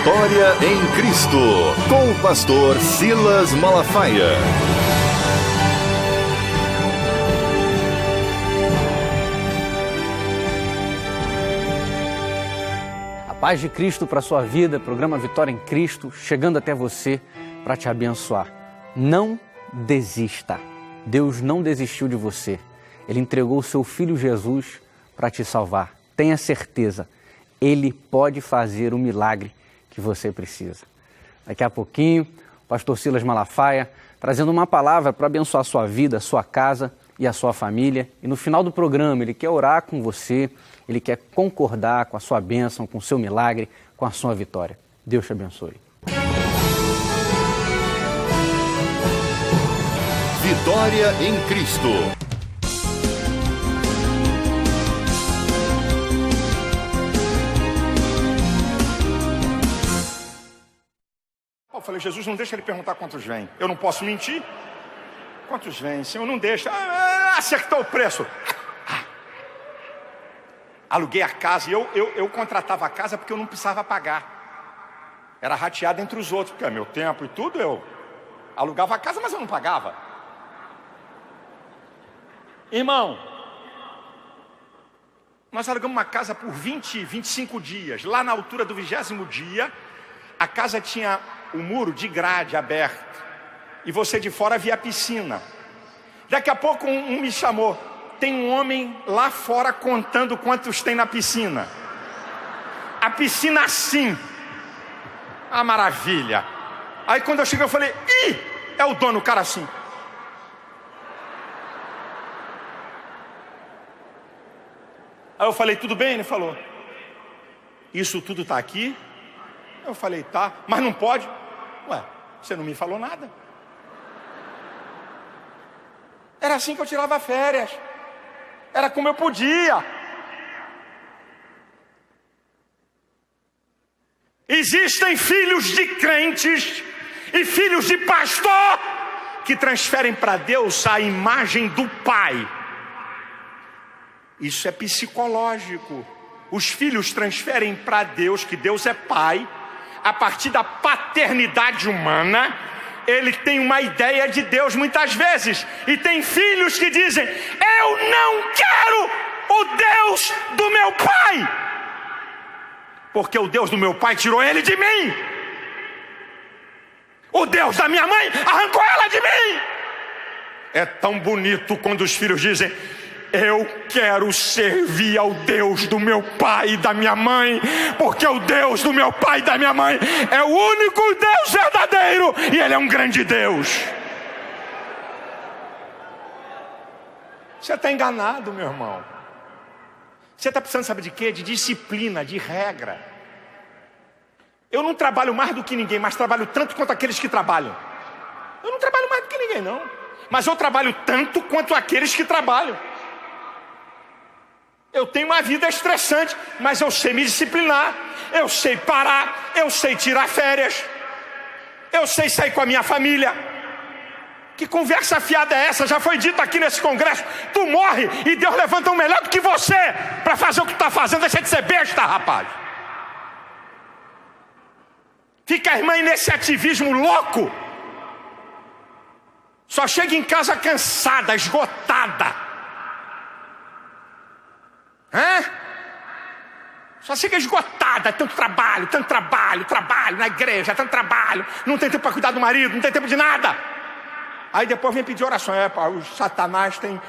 Vitória em Cristo, com o pastor Silas Malafaia. A paz de Cristo para a sua vida, programa Vitória em Cristo, chegando até você para te abençoar. Não desista. Deus não desistiu de você. Ele entregou o seu Filho Jesus para te salvar. Tenha certeza, Ele pode fazer o milagre que você precisa. Daqui a pouquinho, o pastor Silas Malafaia trazendo uma palavra para abençoar a sua vida, a sua casa e a sua família. E no final do programa, ele quer orar com você, ele quer concordar com a sua bênção, com o seu milagre, com a sua vitória. Deus te abençoe. Vitória em Cristo. Eu falei, Jesus, não deixa ele perguntar quantos vêm. Eu não posso mentir. Quantos vêm? Senhor, não deixa. Acertou o preço. Aluguei a casa e eu contratava a casa porque eu não precisava pagar. Era rateado entre os outros, porque é meu tempo e tudo. Eu alugava a casa, mas eu não pagava. Irmão, nós alugamos uma casa por 25 dias. Lá na altura do 20º dia, a casa tinha o muro de grade aberto e você de fora via a piscina. Daqui a pouco um me chamou. Tem um homem lá fora contando quantos tem na piscina. A piscina assim. Ah, maravilha. Aí quando eu cheguei eu falei, ih, é o dono, o cara assim. Aí eu falei, tudo bem? Ele falou, isso tudo está aqui? Eu falei, tá, mas não pode. Ué, você não me falou nada. Era assim que eu tirava férias. Era como eu podia. Existem filhos de crentes e filhos de pastor que transferem para Deus a imagem do Pai. Isso é psicológico. Os filhos transferem para Deus, que Deus é Pai, a partir da paternidade humana. Ele tem uma ideia de Deus muitas vezes. E tem filhos que dizem, eu não quero o Deus do meu pai, porque o Deus do meu pai tirou ele de mim. O Deus da minha mãe arrancou ela de mim. É tão bonito quando os filhos dizem, eu quero servir ao Deus do meu pai e da minha mãe, porque o Deus do meu pai e da minha mãe é o único Deus verdadeiro e Ele é um grande Deus. Você está enganado, meu irmão. Você está precisando, saber de quê? De disciplina, de regra. Eu não trabalho mais do que ninguém, mas trabalho tanto quanto aqueles que trabalham. Eu não trabalho mais do que ninguém, não, mas eu trabalho tanto quanto aqueles que trabalham. Eu tenho uma vida estressante, mas eu sei me disciplinar, eu sei parar, eu sei tirar férias, eu sei sair com a minha família. Que conversa fiada é essa? Já foi dito aqui nesse congresso, tu morre e Deus levanta um melhor do que você para fazer o que tu está fazendo. Deixa de ser besta, rapaz. Fica a irmã nesse ativismo louco, só chega em casa cansada, esgotada. Só fica esgotada, tanto trabalho na igreja, tanto trabalho, não tem tempo para cuidar do marido, não tem tempo de nada. Aí depois vem pedir oração. O Satanás tem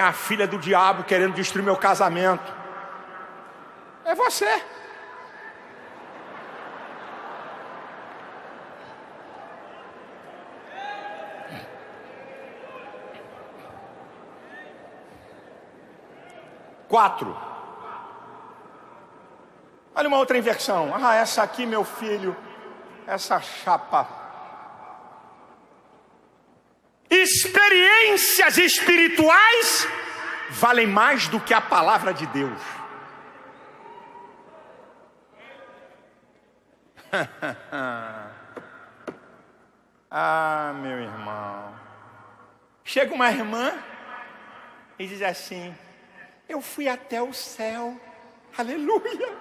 a filha do diabo querendo destruir meu casamento. É você. Quatro. Olha uma outra inversão. Essa aqui, meu filho, essa chapa. Experiências espirituais valem mais do que a palavra de Deus. Ah, meu irmão. Chega uma irmã e diz assim: eu fui até o céu. Aleluia.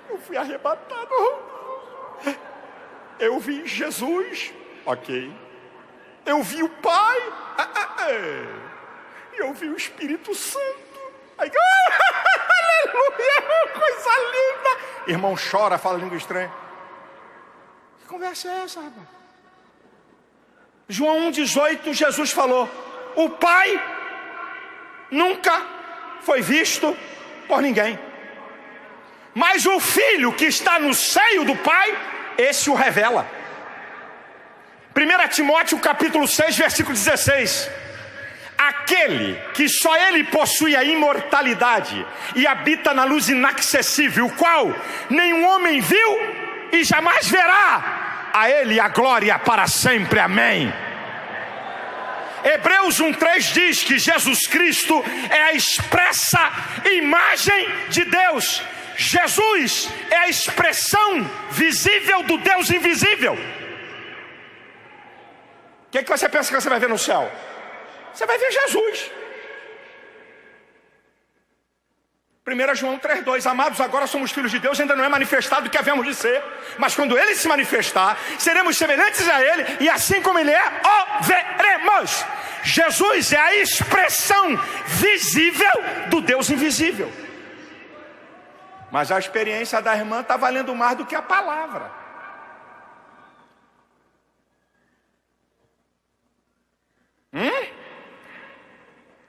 Eu fui arrebatado. Eu vi Jesus, ok. Eu vi o Pai, e eu vi o Espírito Santo. Aí, aleluia, coisa linda. Irmão chora, fala língua estranha. Que conversa é essa, rapaz? João 1,18, Jesus falou: o Pai nunca foi visto por ninguém, mas o Filho que está no seio do Pai, esse o revela. 1 Timóteo capítulo 6, versículo 16. Aquele que só ele possui a imortalidade e habita na luz inacessível, o qual nenhum homem viu e jamais verá, a ele a glória para sempre, amém. Hebreus 1,3 diz que Jesus Cristo é a expressa imagem de Deus. Jesus é a expressão visível do Deus invisível. O que você pensa que você vai ver no céu? Você vai ver Jesus. 1 João 3,2. Amados, agora somos filhos de Deus, ainda não é manifestado o que havemos de ser, mas quando Ele se manifestar, seremos semelhantes a Ele, e assim como Ele é, o veremos. Jesus é a expressão visível do Deus invisível. Mas a experiência da irmã está valendo mais do que a palavra.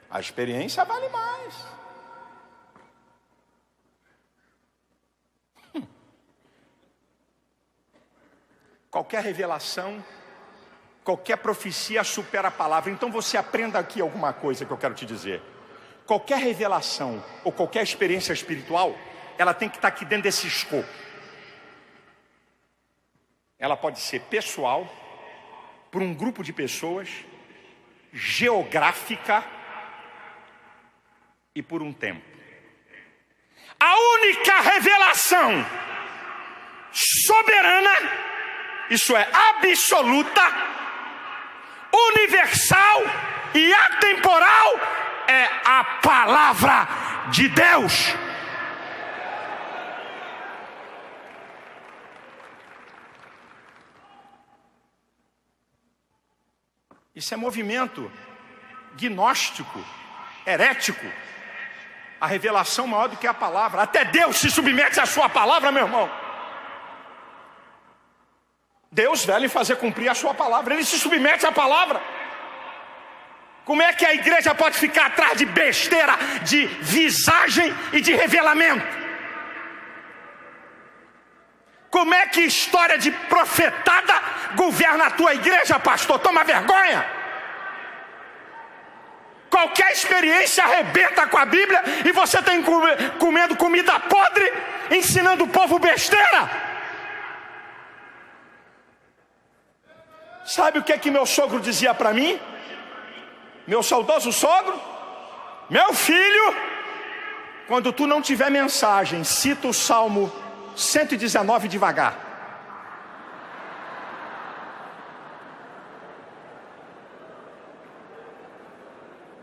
A experiência vale mais. Qualquer revelação, qualquer profecia supera a palavra. Então você aprenda aqui alguma coisa que eu quero te dizer. Qualquer revelação ou qualquer experiência espiritual, ela tem que estar aqui dentro desse escopo. Ela pode ser pessoal, por um grupo de pessoas, geográfica e por um tempo. A única revelação soberana, isso é absoluta, universal e atemporal, é a palavra de Deus. Isso é movimento gnóstico, herético. A revelação maior do que a palavra. Até Deus se submete à sua palavra, meu irmão. Deus vela em fazer cumprir a sua palavra. Ele se submete à palavra. Como é que a igreja pode ficar atrás de besteira, de visagem e de revelamento? Como é que história de profetada governa a tua igreja, pastor? Toma vergonha! Qualquer experiência arrebenta com a Bíblia e você está comendo comida podre, ensinando o povo besteira. Sabe o que é que meu sogro dizia para mim? Meu saudoso sogro: meu filho, quando tu não tiver mensagem, cita o Salmo 119 devagar.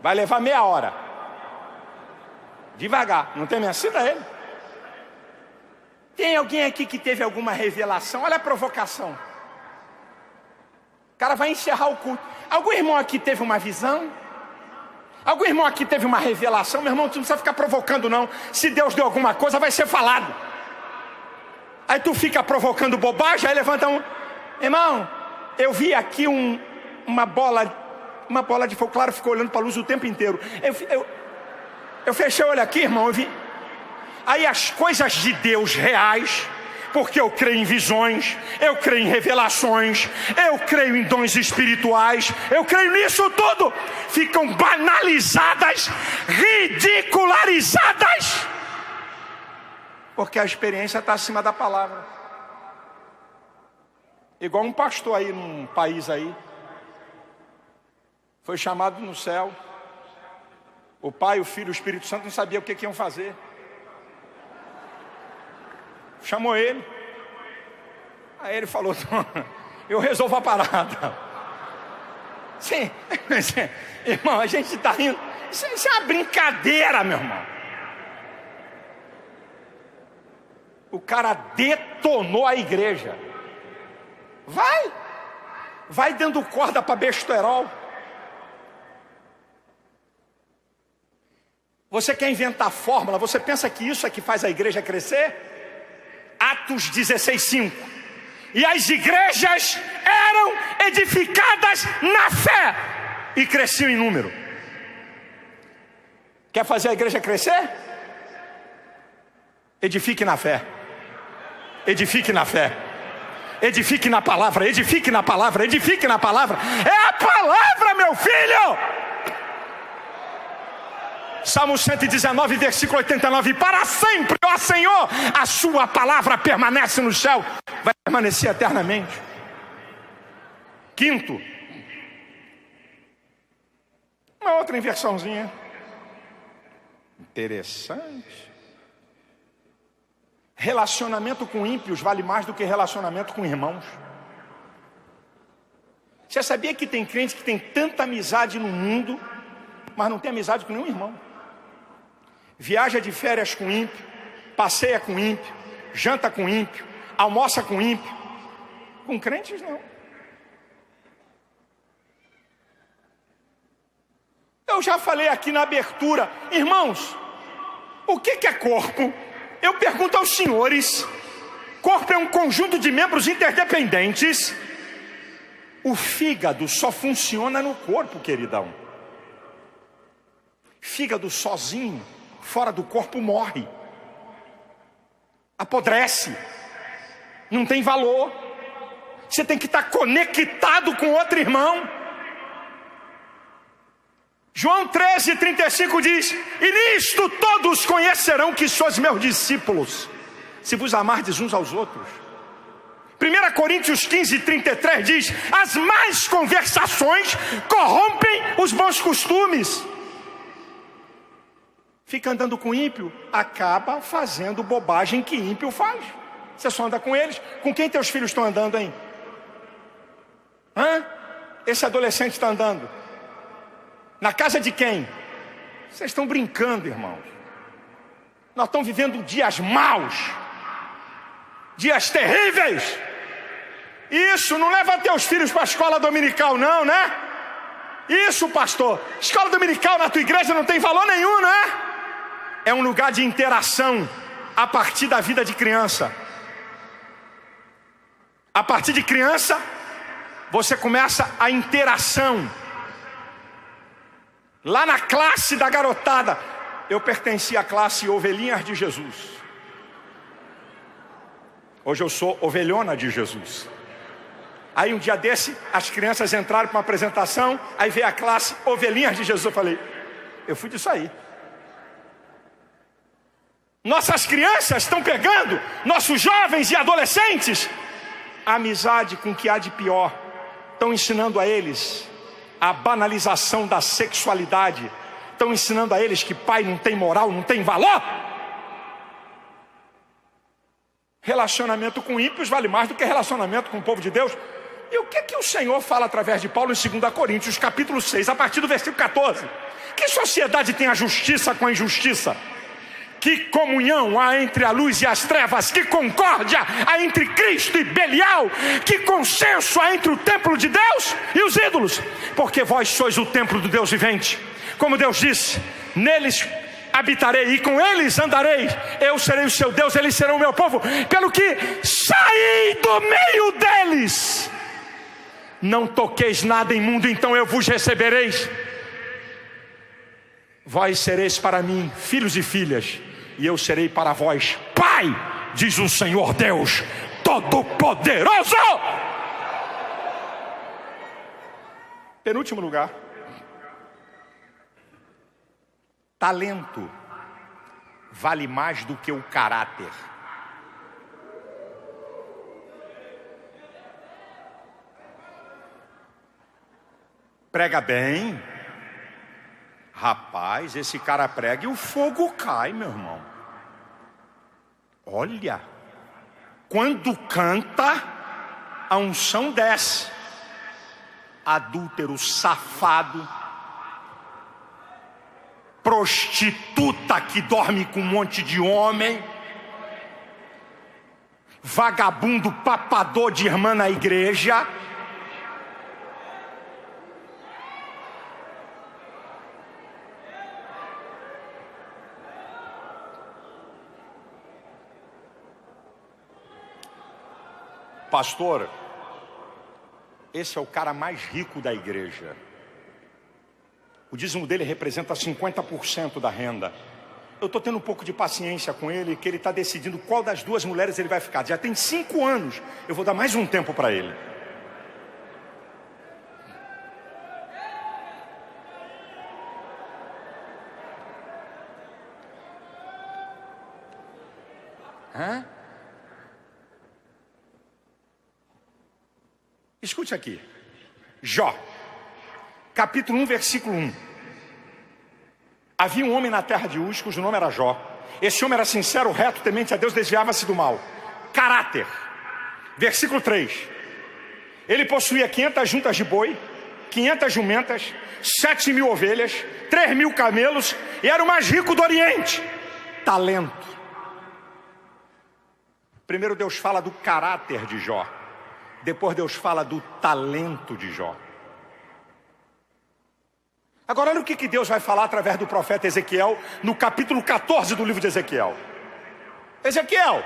Vai levar meia hora. Devagar. Não tem mensagem? Cita ele. Tem alguém aqui que teve alguma revelação? Olha a provocação. O cara vai encerrar o culto. Algum irmão aqui teve uma visão? Algum irmão aqui teve uma revelação? Meu irmão, tu não precisa ficar provocando não. Se Deus deu alguma coisa, vai ser falado. Aí tu fica provocando bobagem, aí levanta um... Irmão, eu vi aqui uma bola de fogo, claro, ficou olhando para a luz o tempo inteiro. Eu fechei o olho aqui, irmão, eu vi. Aí as coisas de Deus reais, porque eu creio em visões, eu creio em revelações, eu creio em dons espirituais, eu creio nisso tudo, ficam banalizadas, ridicularizadas, porque a experiência está acima da palavra. Igual um pastor aí num país aí, foi chamado no céu. O Pai, o Filho e o Espírito Santo não sabiam o que iam fazer. Chamou ele. Aí ele falou: eu resolvo a parada. Sim, irmão, a gente está rindo. Isso é uma brincadeira, meu irmão. O cara detonou a igreja. Vai dando corda para besterol. Você quer inventar fórmula? Você pensa que isso é que faz a igreja crescer? Atos 16:5. E as igrejas eram edificadas na fé e cresciam em número. Quer fazer a igreja crescer? Edifique na fé. Edifique na fé. Edifique na palavra, edifique na palavra, edifique na palavra. É a palavra, meu filho. Salmo 119, versículo 89. Para sempre, ó Senhor, a sua palavra permanece no céu, vai permanecer eternamente. Quinto, uma outra inversãozinha interessante. Relacionamento com ímpios vale mais do que relacionamento com irmãos. Você sabia que tem crente que tem tanta amizade no mundo, mas não tem amizade com nenhum irmão? Viaja de férias com ímpio, passeia com ímpio, janta com ímpio, almoça com ímpio. Com crentes não. Eu já falei aqui na abertura, irmãos, o que é corpo? Eu pergunto aos senhores, corpo é um conjunto de membros interdependentes. O fígado só funciona no corpo, queridão. Fígado sozinho, fora do corpo, morre. Apodrece. Não tem valor. Você tem que estar conectado com outro irmão. João 13:35 diz: e nisto todos conhecerão que sois meus discípulos, se vos amardes uns aos outros. 1 Coríntios 15:33 diz: as más conversações corrompem os bons costumes. Fica andando com ímpio, acaba fazendo bobagem que ímpio faz. Você só anda com eles. Com quem teus filhos estão andando, hein? Esse adolescente está andando na casa de quem? Vocês estão brincando, irmãos. Nós estamos vivendo dias maus, dias terríveis. Isso, não leva teus filhos para a escola dominical não, né? Isso, pastor, escola dominical na tua igreja não tem valor nenhum, né? É um lugar de interação a partir da vida de criança. A partir de criança, você começa a interação. Lá na classe da garotada, eu pertencia à classe Ovelhinhas de Jesus. Hoje eu sou ovelhona de Jesus. Aí um dia desse, as crianças entraram para uma apresentação, aí veio a classe Ovelhinhas de Jesus. Eu falei, eu fui disso aí. Nossas crianças estão pegando, nossos jovens e adolescentes, a amizade com o que há de pior. Estão ensinando a eles a banalização da sexualidade. Estão ensinando a eles que pai não tem moral, não tem valor. Relacionamento com ímpios vale mais do que relacionamento com o povo de Deus. E o que o Senhor fala através de Paulo em 2 Coríntios, capítulo 6, a partir do versículo 14? Que sociedade tem a justiça com a injustiça? Que comunhão há entre a luz e as trevas? Que concórdia há entre Cristo e Belial? Que consenso há entre o templo de Deus e os ídolos? Porque vós sois o templo do Deus vivente. Como Deus disse, neles habitarei e com eles andarei. Eu serei o seu Deus, eles serão o meu povo. Pelo que saí do meio deles. Não toqueis nada imundo, então eu vos recebereis. Vós sereis para mim filhos e filhas, e eu serei para vós pai, diz o Senhor Deus Todo-Poderoso. Penúltimo lugar, talento vale mais do que o caráter. Prega bem, rapaz, esse cara prega e o fogo cai, meu irmão. Olha, quando canta, a unção desce. Adúltero, safado, prostituta que dorme com um monte de homem, vagabundo papador de irmã na igreja. Pastor, esse é o cara mais rico da igreja. O dízimo dele representa 50% da renda. Eu estou tendo um pouco de paciência com ele, que ele está decidindo qual das duas mulheres ele vai ficar. Já tem 5 anos, eu vou dar mais um tempo para ele. Hã? Escute aqui. Jó, capítulo 1, versículo 1. Havia um homem na terra de Uz, cujo nome era Jó. Esse homem era sincero, reto, temente a Deus, desviava-se do mal. Caráter. Versículo 3. Ele possuía 500 juntas de boi, 500 jumentas, 7.000 ovelhas, 3.000 camelos, e era o mais rico do Oriente. Talento. Primeiro Deus fala do caráter de Jó. Depois Deus fala do talento de Jó. Agora olha o que Deus vai falar através do profeta Ezequiel no capítulo 14 do livro de Ezequiel. Ezequiel,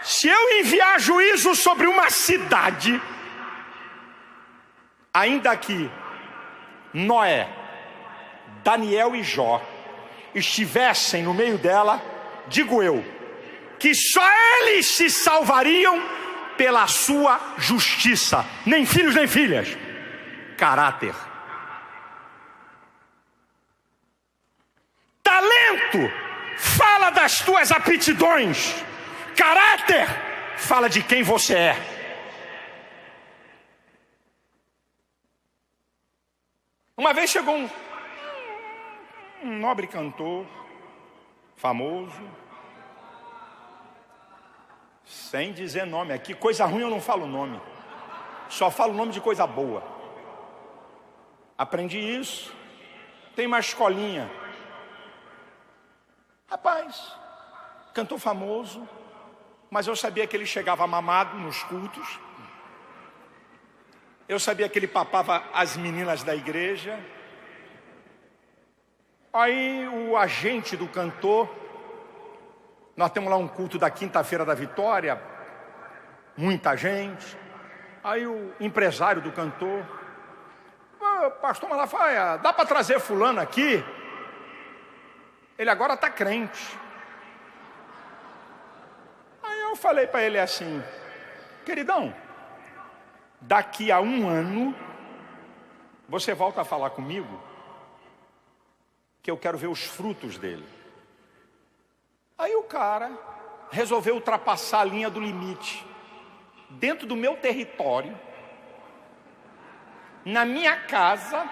se eu enviar juízo sobre uma cidade, ainda que Noé, Daniel e Jó estivessem no meio dela, digo eu, que só eles se salvariam pela sua justiça, nem filhos nem filhas. Caráter. Talento fala das tuas aptidões. Caráter fala de quem você é. Uma vez chegou um nobre cantor, famoso, sem dizer nome aqui. Coisa ruim eu não falo nome, só falo nome de coisa boa. Aprendi isso. Tem uma escolinha. Rapaz, cantor famoso, mas eu sabia que ele chegava mamado nos cultos. Eu sabia que ele papava as meninas da igreja. Aí o agente do cantor, nós temos lá um culto da quinta-feira da Vitória, muita gente. Aí o empresário do cantor, pastor Malafaia, dá para trazer fulano aqui? Ele agora está crente. Aí eu falei para ele assim, queridão, daqui a 1 ano, você volta a falar comigo, que eu quero ver os frutos dele. Aí o cara resolveu ultrapassar a linha do limite, dentro do meu território, na minha casa,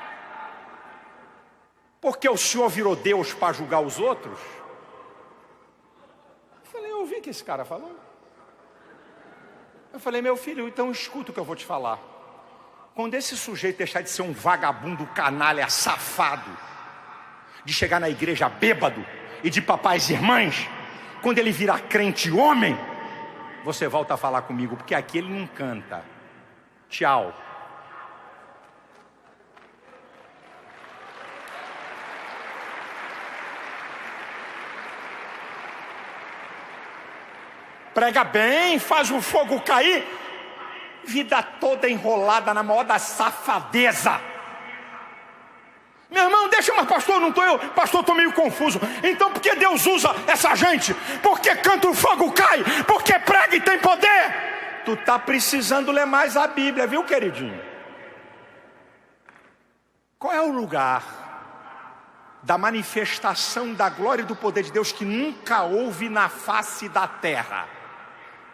porque o senhor virou Deus para julgar os outros? Eu falei, eu ouvi o que esse cara falou. Eu falei, meu filho, então escuta o que eu vou te falar. Quando esse sujeito deixar de ser um vagabundo, canalha, safado, de chegar na igreja bêbado e de papais e irmãs, quando ele virar crente homem, você volta a falar comigo, porque aqui ele não canta. Tchau. Prega bem, faz o fogo cair. Vida toda enrolada na maior da safadeza. Meu irmão, deixa, mas pastor, não estou eu. Pastor, estou meio confuso. Então por que Deus usa essa gente? Porque canta o fogo cai? Porque prega e tem poder? Tu tá precisando ler mais a Bíblia, viu, queridinho? Qual é o lugar da manifestação da glória e do poder de Deus que nunca houve na face da terra?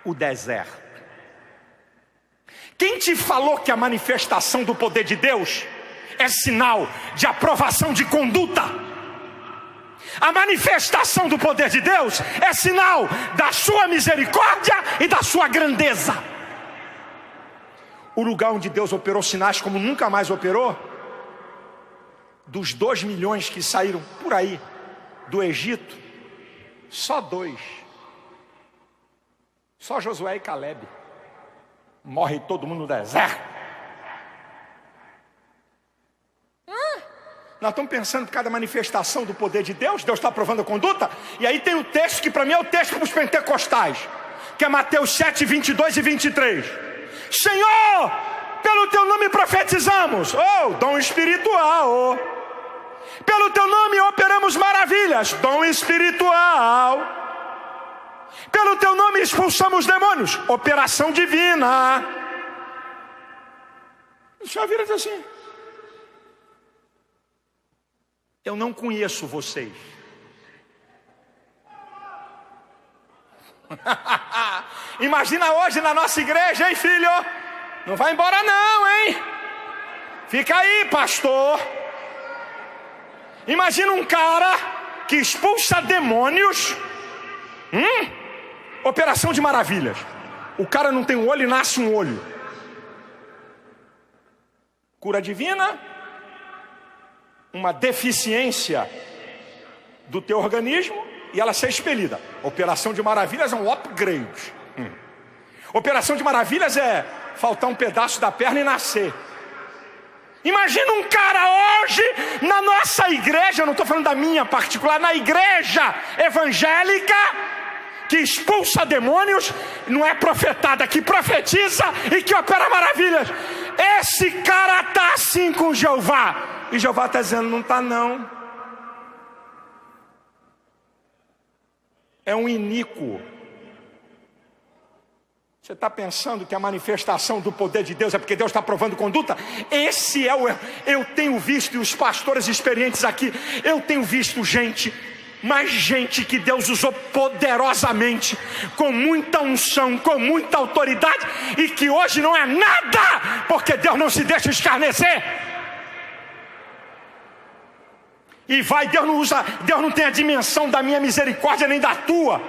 O deserto. Quem te falou que a manifestação do poder de Deus é sinal de aprovação de conduta? A manifestação do poder de Deus é sinal da sua misericórdia e da sua grandeza. O lugar onde Deus operou sinais como nunca mais operou, dos 2 milhões que saíram por aí do Egito, só 2 Só Josué e Caleb. Morre todo mundo no deserto. Nós estamos pensando que cada manifestação do poder de Deus, Deus está provando a conduta. E aí tem o texto que para mim é o texto para os pentecostais, que é Mateus 7, 22 e 23. Senhor, pelo teu nome profetizamos. Dom espiritual. Pelo teu nome operamos maravilhas. Dom espiritual. Pelo teu nome expulsamos demônios. Operação divina. O Senhor vira assim: eu não conheço vocês. Imagina hoje na nossa igreja, hein, filho? Não vai embora não, hein? Fica aí, pastor. Imagina um cara que expulsa demônios. Operação de maravilhas. O cara não tem um olho e nasce um olho. Cura divina. Uma deficiência do teu organismo e ela ser expelida. Operação de maravilhas é um upgrade. Operação de maravilhas é faltar um pedaço da perna e nascer. Imagina um cara hoje na nossa igreja, eu não estou falando da minha particular, na igreja evangélica, que expulsa demônios, não é profetada, que profetiza e que opera maravilhas. Esse cara está assim com Jeová. E Jeová está dizendo: não está não. É um iníquo. Você está pensando que a manifestação do poder de Deus é porque Deus está provando conduta? Esse é o erro. Eu tenho visto, e os pastores experientes aqui, eu tenho visto gente, mas gente que Deus usou poderosamente, com muita unção, com muita autoridade, e que hoje não é nada, porque Deus não se deixa escarnecer. E Deus não tem a dimensão da minha misericórdia nem da tua.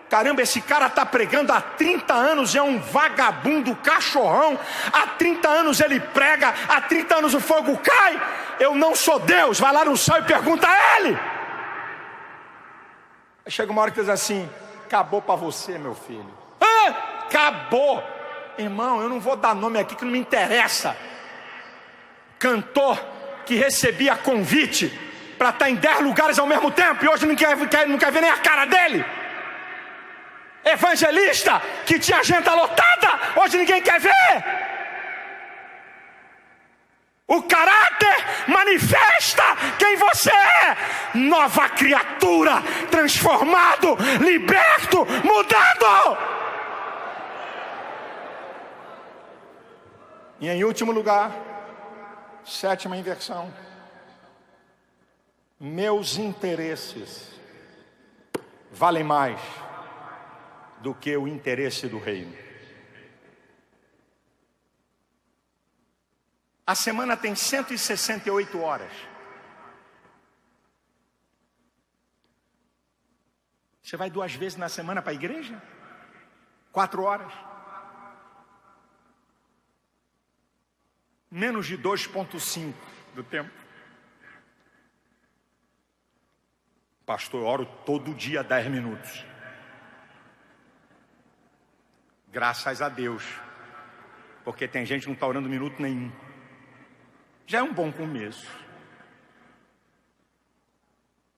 Caramba, esse cara está pregando há 30 anos, é um vagabundo, cachorrão. Há 30 anos ele prega, há 30 anos o fogo cai. Eu não sou Deus, vai lá no céu e pergunta a ele. Aí chega uma hora que diz assim: acabou para você, meu filho. Acabou. Irmão, eu não vou dar nome aqui que não me interessa. Cantor que recebia convite para estar em 10 lugares ao mesmo tempo e hoje não quer ver nem a cara dele. Evangelista que tinha agenda lotada, hoje ninguém quer ver. O caráter manifesta quem você é. Nova criatura, transformado, liberto, mudado. E em último lugar, sétima inversão: meus interesses valem mais do que o interesse do reino. A semana tem 168 horas. Você vai 2 vezes na semana para a igreja? 4 horas. Menos de 2,5 do tempo. Pastor, eu oro todo dia 10 minutos. Graças a Deus. Porque tem gente que não está orando minuto nenhum. Já é um bom começo.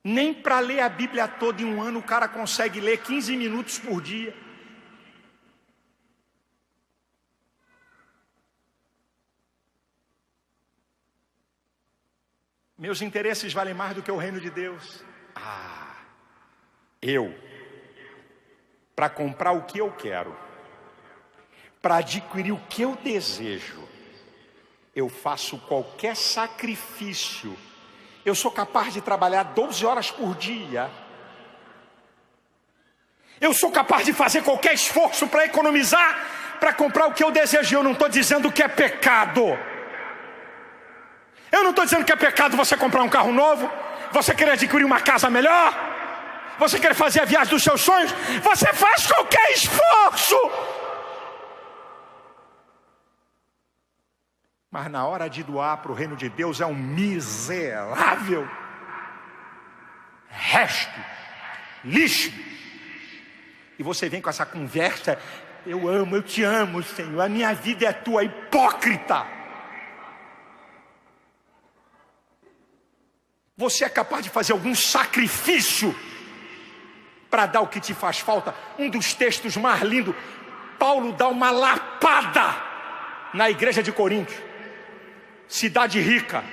Nem para ler a Bíblia toda em um ano o cara consegue ler 15 minutos por dia. Meus interesses valem mais do que o reino de Deus. Para comprar o que eu quero, para adquirir o que eu desejo, eu faço qualquer sacrifício. Eu sou capaz de trabalhar 12 horas por dia. Eu sou capaz de fazer qualquer esforço para economizar, para comprar o que eu desejo. Eu não estou dizendo que é pecado. Eu não estou dizendo que é pecado você comprar um carro novo, você querer adquirir uma casa melhor, você querer fazer a viagem dos seus sonhos. Você faz qualquer esforço. Mas na hora de doar para o reino de Deus é um miserável resto, lixo. E você vem com essa conversa: eu amo, eu te amo, Senhor, a minha vida é tua. Hipócrita! Você é capaz de fazer algum sacrifício para dar o que te faz falta? Um dos textos mais lindos, Paulo dá uma lapada na igreja de Corinto. Cidade rica,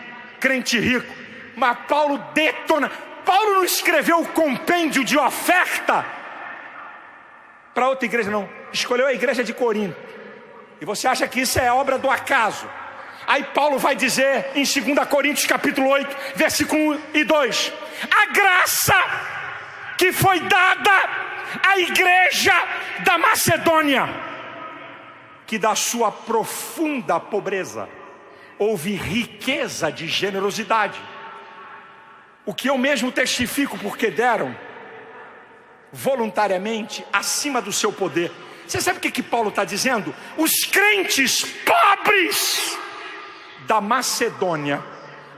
crente rico, mas Paulo detona. Paulo não escreveu o compêndio de oferta para outra igreja, não. Escolheu a igreja de Corinto. E você acha que isso é obra do acaso? Aí Paulo vai dizer em 2 Coríntios capítulo 8, versículo 1 e 2: a graça que foi dada à igreja da Macedônia, que da sua profunda pobreza houve riqueza de generosidade, o que eu mesmo testifico, porque deram voluntariamente acima do seu poder. Você sabe o que Paulo está dizendo? Os crentes pobres da Macedônia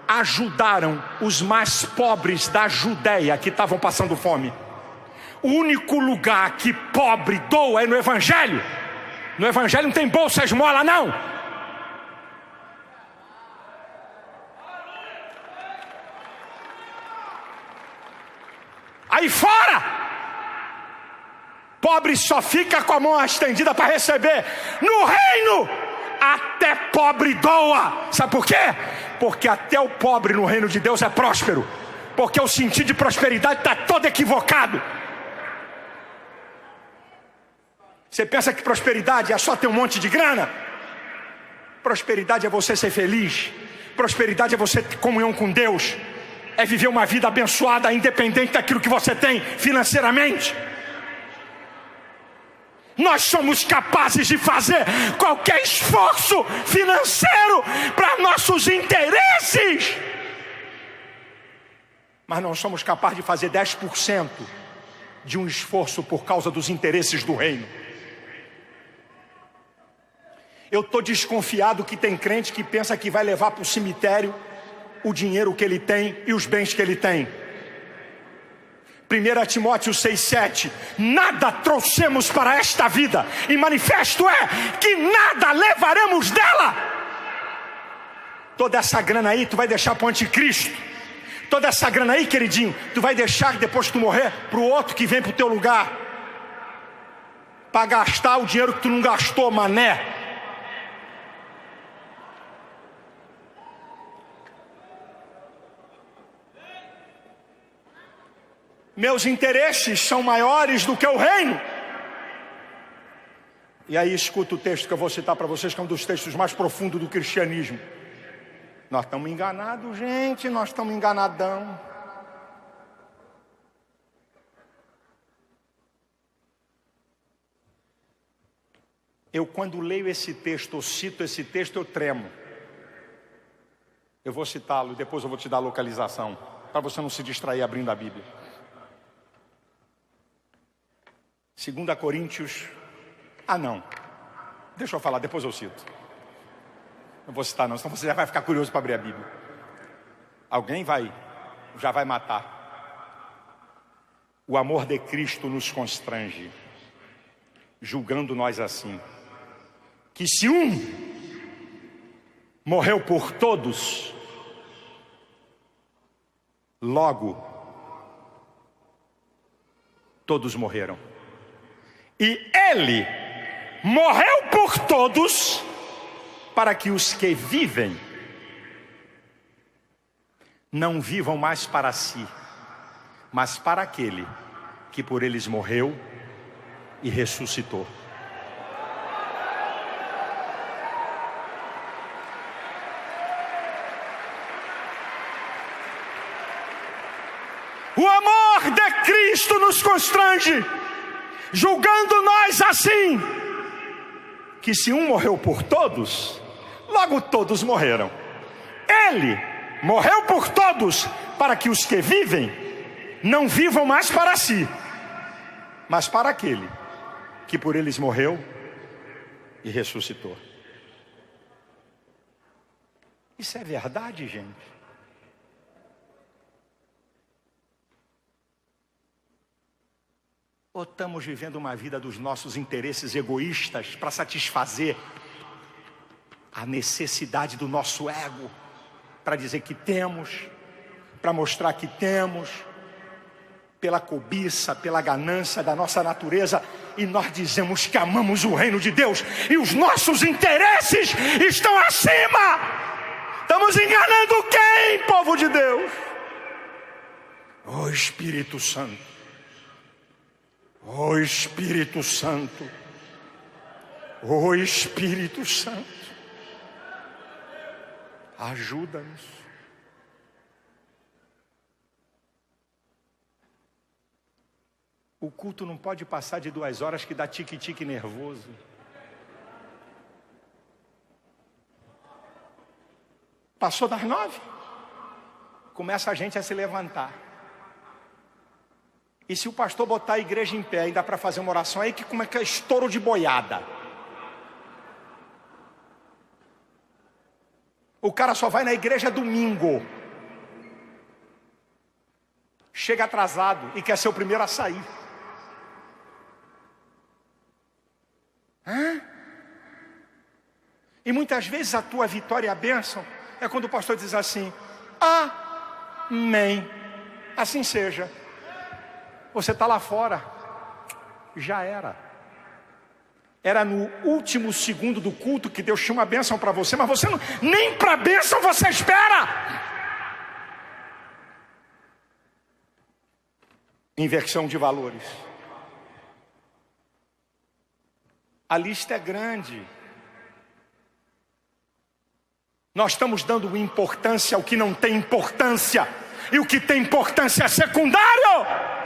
ajudaram os mais pobres da Judéia que estavam passando fome. O único lugar que pobre doa é no Evangelho. No Evangelho não tem bolsa esmola, não. Aí fora, pobre só fica com a mão estendida para receber. No reino, até pobre doa. Sabe por quê? Porque até o pobre no reino de Deus é próspero. Porque o sentido de prosperidade está todo equivocado. Você pensa que prosperidade é só ter um monte de grana? Prosperidade é você ser feliz. Prosperidade é você ter comunhão com Deus. É viver uma vida abençoada, independente daquilo que você tem financeiramente. Nós somos capazes de fazer qualquer esforço financeiro para nossos interesses, mas não somos capazes de fazer 10% de um esforço por causa dos interesses do reino. Eu estou desconfiado que tem crente que pensa que vai levar para o cemitério o dinheiro que ele tem e os bens que ele tem. 1 Timóteo 6,7: nada trouxemos para esta vida, e manifesto é que nada levaremos dela. Toda essa grana aí tu vai deixar para o anticristo. Toda essa grana aí, queridinho, tu vai deixar depois que tu morrer para o outro que vem para o teu lugar, para gastar o dinheiro que tu não gastou, mané. Meus interesses são maiores do que o reino. E aí escuta o texto que eu vou citar para vocês, que é um dos textos mais profundos do cristianismo. Nós estamos enganados, gente, nós estamos enganadão. Eu, quando leio esse texto, ou cito esse texto, eu tremo. Eu vou citá-lo e depois eu vou te dar a localização, para você não se distrair abrindo a Bíblia. 2 Coríntios... não. Deixa eu falar, depois eu cito. Não vou citar não, senão você já vai ficar curioso para abrir a Bíblia. Alguém já vai matar. O amor de Cristo nos constrange, julgando nós assim: que se um morreu por todos, logo todos morreram. E ele morreu por todos, para que os que vivem não vivam mais para si, mas para aquele que por eles morreu e ressuscitou. O amor de Cristo nos constrange, julgando nós assim, que se um morreu por todos, logo todos morreram. Ele morreu por todos, para que os que vivem não vivam mais para si, mas para aquele que por eles morreu e ressuscitou. Isso é verdade, gente? Ou estamos vivendo uma vida dos nossos interesses egoístas para satisfazer a necessidade do nosso ego, para dizer que temos, para mostrar que temos, pela cobiça, pela ganância da nossa natureza, e nós dizemos que amamos o reino de Deus e os nossos interesses estão acima. Estamos enganando quem, povo de Deus? Ó Espírito Santo, ó Espírito Santo, ó Espírito Santo, ajuda-nos. O culto não pode passar de 2 horas que dá tique-tique nervoso. Passou das 9, começa a gente a se levantar. E se o pastor botar a igreja em pé e dá para fazer uma oração aí, que como é que é estouro de boiada. O cara só vai na igreja domingo. Chega atrasado e quer ser o primeiro a sair. E muitas vezes a tua vitória e a bênção é quando o pastor diz assim: amém, assim seja. Você está lá fora, já era. Era no último segundo do culto que Deus tinha uma bênção para você, mas você não, nem para bênção você espera. Inversão de valores. A lista é grande. Nós estamos dando importância ao que não tem importância, e o que tem importância é secundário.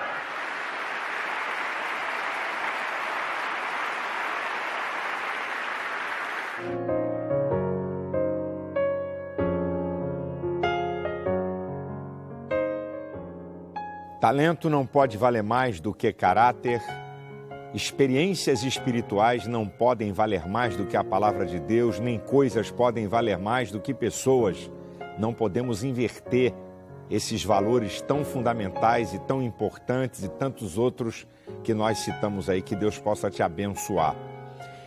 Talento não pode valer mais do que caráter. Experiências espirituais não podem valer mais do que a palavra de Deus, nem coisas podem valer mais do que pessoas. Não podemos inverter esses valores tão fundamentais e tão importantes e tantos outros que nós citamos aí. Que Deus possa te abençoar.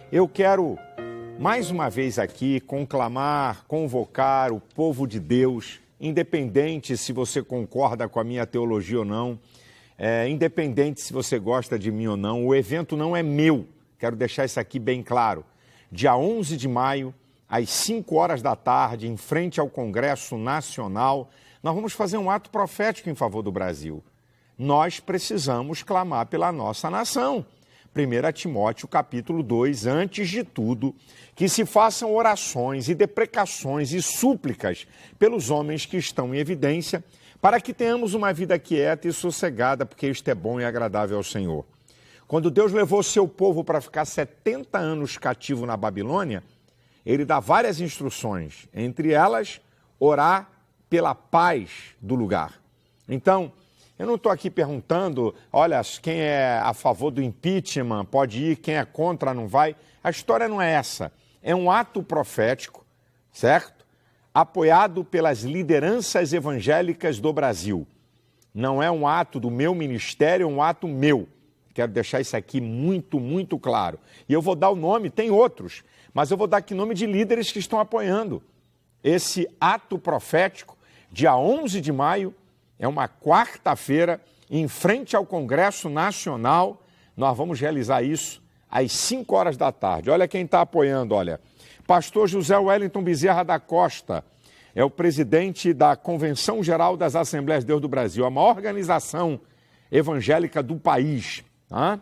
Eu quero, mais uma vez aqui, conclamar, convocar o povo de Deus, independente se você concorda com a minha teologia ou não, independente se você gosta de mim ou não, o evento não é meu, quero deixar isso aqui bem claro. Dia 11 de maio, às 5 horas da tarde, em frente ao Congresso Nacional, nós vamos fazer um ato profético em favor do Brasil. Nós precisamos clamar pela nossa nação. 1 Timóteo capítulo 2, antes de tudo, que se façam orações e deprecações e súplicas pelos homens que estão em evidência, para que tenhamos uma vida quieta e sossegada, porque isto é bom e agradável ao Senhor. Quando Deus levou seu povo para ficar 70 anos cativo na Babilônia, ele dá várias instruções, entre elas, orar pela paz do lugar. Então, eu não estou aqui perguntando, olha, quem é a favor do impeachment pode ir, quem é contra não vai. A história não é essa. É um ato profético, certo? Apoiado pelas lideranças evangélicas do Brasil. Não é um ato do meu ministério, é um ato meu. Quero deixar isso aqui muito, muito claro. E eu vou dar o nome, tem outros, mas eu vou dar aqui o nome de líderes que estão apoiando esse ato profético, dia 11 de maio, é uma quarta-feira, em frente ao Congresso Nacional. Nós vamos realizar isso às 5 horas da tarde. Olha quem está apoiando, olha. Pastor José Wellington Bezerra da Costa é o presidente da Convenção Geral das Assembleias de Deus do Brasil, a maior organização evangélica do país. Tá?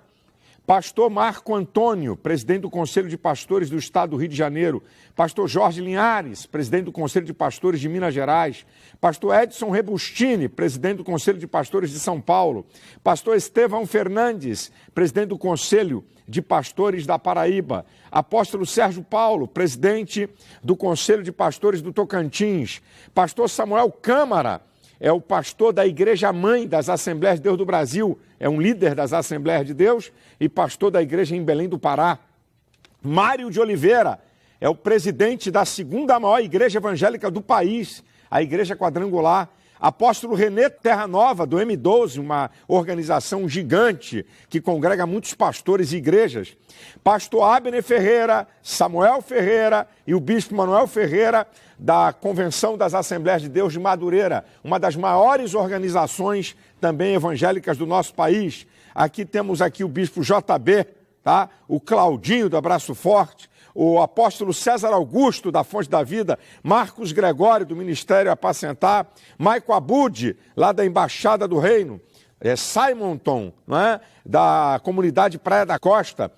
Pastor Marco Antônio, presidente do Conselho de Pastores do Estado do Rio de Janeiro. Pastor Jorge Linhares, presidente do Conselho de Pastores de Minas Gerais. Pastor Edson Rebustini, presidente do Conselho de Pastores de São Paulo. Pastor Estevão Fernandes, presidente do Conselho de Pastores da Paraíba. Apóstolo Sérgio Paulo, presidente do Conselho de Pastores do Tocantins. Pastor Samuel Câmara, é o pastor da Igreja Mãe das Assembleias de Deus do Brasil, é um líder das Assembleias de Deus e pastor da igreja em Belém do Pará. Mário de Oliveira é o presidente da segunda maior igreja evangélica do país, a Igreja Quadrangular. Apóstolo René Terra Nova, do M12, uma organização gigante que congrega muitos pastores e igrejas. Pastor Abner Ferreira, Samuel Ferreira e o bispo Manuel Ferreira, da Convenção das Assembleias de Deus de Madureira, uma das maiores organizações também evangélicas do nosso país. Aqui temos aqui o bispo JB, tá? O Claudinho, do Abraço Forte, o apóstolo César Augusto, da Fonte da Vida, Marcos Gregório, do Ministério Apacentar, Maico Abud, lá da Embaixada do Reino, Simonton, não é? Da comunidade Praia da Costa,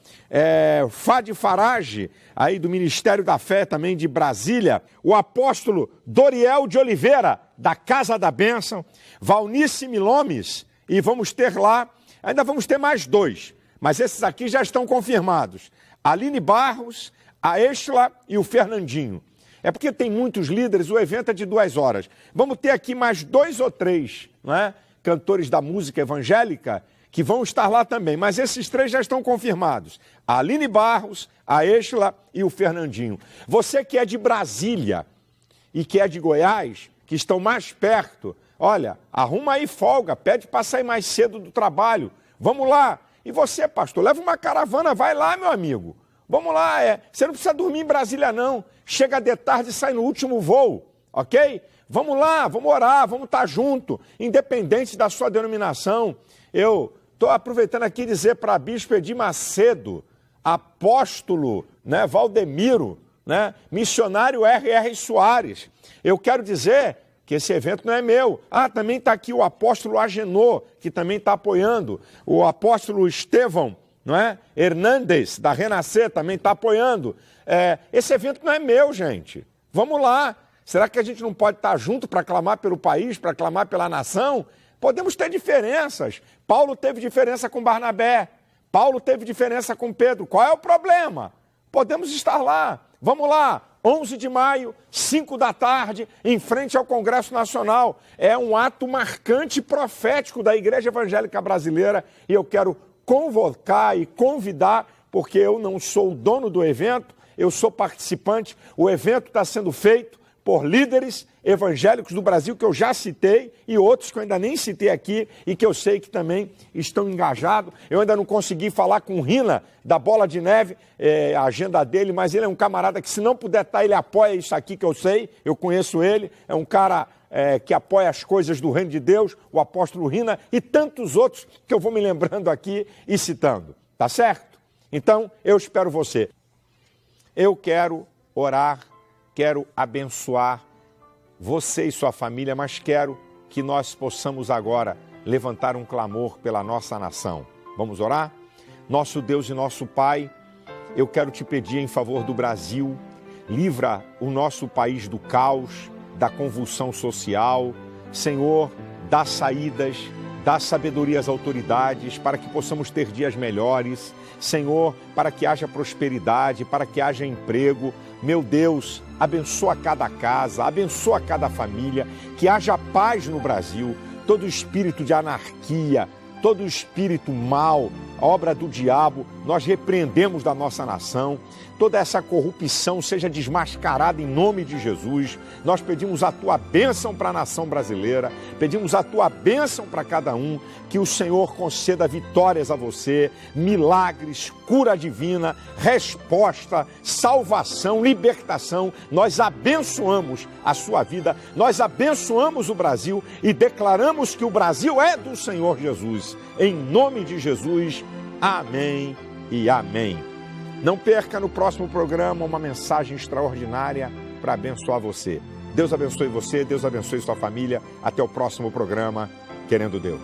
Fadi Farage, aí do Ministério da Fé também de Brasília, o apóstolo Doriel de Oliveira, da Casa da Bênção, Valnice Milomes, e vamos ter lá, ainda vamos ter mais 2, mas esses aqui já estão confirmados, Aline Barros, a Exla e o Fernandinho. É porque tem muitos líderes, o evento é de 2 horas. Vamos ter aqui mais 2 ou 3, não é? Cantores da música evangélica, que vão estar lá também, mas esses 3 já estão confirmados. A Aline Barros, a Exla e o Fernandinho. Você que é de Brasília e que é de Goiás, que estão mais perto, olha, arruma aí folga, pede para sair mais cedo do trabalho. Vamos lá. E você, pastor, leva uma caravana, vai lá, meu amigo. Vamos lá, você não precisa dormir em Brasília, não. Chega de tarde e sai no último voo, ok? Vamos lá, vamos orar, vamos estar junto, independente da sua denominação. Eu estou aproveitando aqui dizer para bispo Edir Macedo, apóstolo, né, Valdemiro, né, missionário R.R. Soares. Eu quero dizer que esse evento não é meu. Também está aqui o apóstolo Agenor, que também está apoiando. O apóstolo Estevão, não é? Hernandes, da Renascer, também está apoiando. Esse evento não é meu, gente. Vamos lá. Será que a gente não pode estar junto para clamar pelo país, para clamar pela nação? Podemos ter diferenças. Paulo teve diferença com Barnabé. Paulo teve diferença com Pedro. Qual é o problema? Podemos estar lá. Vamos lá. 11 de maio, 5 da tarde, em frente ao Congresso Nacional. É um ato marcante e profético da Igreja Evangélica Brasileira e eu quero convocar e convidar, porque eu não sou o dono do evento, eu sou participante. O evento está sendo feito por líderes evangélicos do Brasil, que eu já citei, e outros que eu ainda nem citei aqui, e que eu sei que também estão engajados. Eu ainda não consegui falar com o Rina, da Bola de Neve, a agenda dele, mas ele é um camarada que, se não puder estar, ele apoia isso aqui que eu sei, eu conheço ele, é um cara que apoia as coisas do reino de Deus, o apóstolo Rina, e tantos outros que eu vou me lembrando aqui e citando, tá certo? Então, eu espero você. Eu quero orar, quero abençoar você e sua família, mas quero que nós possamos agora levantar um clamor pela nossa nação. Vamos orar? Nosso Deus e nosso Pai, eu quero te pedir em favor do Brasil, livra o nosso país do caos, da convulsão social. Senhor, dá saídas, dá sabedoria às autoridades para que possamos ter dias melhores. Senhor, para que haja prosperidade, para que haja emprego. Meu Deus, abençoa cada casa, abençoa cada família, que haja paz no Brasil. Todo espírito de anarquia, todo espírito mau, obra do diabo, nós repreendemos da nossa nação. Toda essa corrupção seja desmascarada em nome de Jesus. Nós pedimos a tua bênção para a nação brasileira, pedimos a tua bênção para cada um, que o Senhor conceda vitórias a você, milagres, cura divina, resposta, salvação, libertação. Nós abençoamos a sua vida, nós abençoamos o Brasil e declaramos que o Brasil é do Senhor Jesus. Em nome de Jesus, amém e amém. Não perca no próximo programa uma mensagem extraordinária para abençoar você. Deus abençoe você, Deus abençoe sua família. Até o próximo programa, querendo Deus.